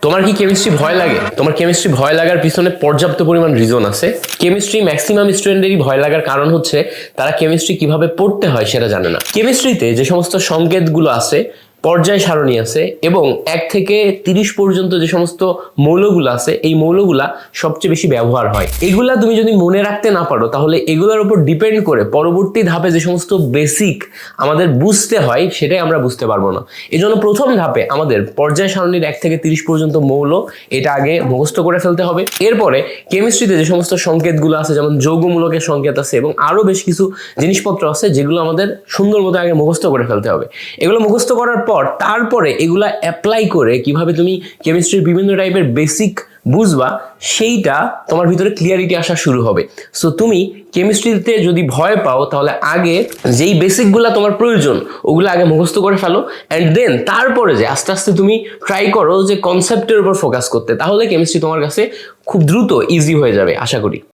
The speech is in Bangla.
তোমার কি কেমিস্ট্রি ভয় লাগে? তোমার কেমিস্ট্রি ভয় লাগার পিছনে পর্যাপ্ত পরিমাণ রিজন আছে। কেমিস্ট্রি ম্যাক্সিমাম স্টুডেন্টেরই ভয় লাগার কারণ হচ্ছে তারা কেমিস্ট্রি কিভাবে পড়তে হয় সেটা জানে না। কেমিস্ট্রিতে যে সমস্ত সংকেতগুলো আছে, পর্যায় সারণী আছে এবং 1 থেকে 30 পর্যন্ত যে সমস্ত মৌলগুলো আছে, এই মৌলগুলা সবচেয়ে বেশি ব্যবহার হয়। এগুলা তুমি যদি মনে রাখতে না পারো তাহলে এগুলোর উপর ডিপেন্ড করে পরবর্তী ধাপে যে সমস্ত বেসিক আমাদের বুঝতে হয় সেটাই আমরা বুঝতে পারবো না। এই জন্য প্রথম ধাপে আমাদের পর্যায় সারণীর 1 থেকে 30 পর্যন্ত মৌল এটা আগে মুখস্থ করে ফেলতে হবে। এরপরে কেমিস্ট্রিতে যে সমস্ত সংকেতগুলো আছে, যেমন যৌগমূলকের সংকেত আছে এবং আরো বেশ কিছু জিনিসপত্র আছে যেগুলো আমাদের সুন্দর মতো আগে মুখস্থ করে ফেলতে হবে। এগুলো মুখস্থ করার পর তারপরে এগুলা অ্যাপ্লাই করে কিভাবে তুমি কেমিস্ট্রির বিভিন্ন টাইপের বেসিক বুঝবা সেইটা তোমার ভিতরে ক্লিয়ারিটি আসা শুরু হবে। সো তুমি কেমিস্ট্রিতে যদি ভয় পাও তাহলে আগে যেই বেসিকগুলা তোমার প্রয়োজন ওগুলো আগে মুখস্থ করে ফেলো, অ্যান্ড দেন তারপরে যে আস্তে আস্তে তুমি ট্রাই করো যে কনসেপ্টের উপর ফোকাস করতে, তাহলে কেমিস্ট্রি তোমার কাছে খুব দ্রুত ইজি হয়ে যাবে আশা করি।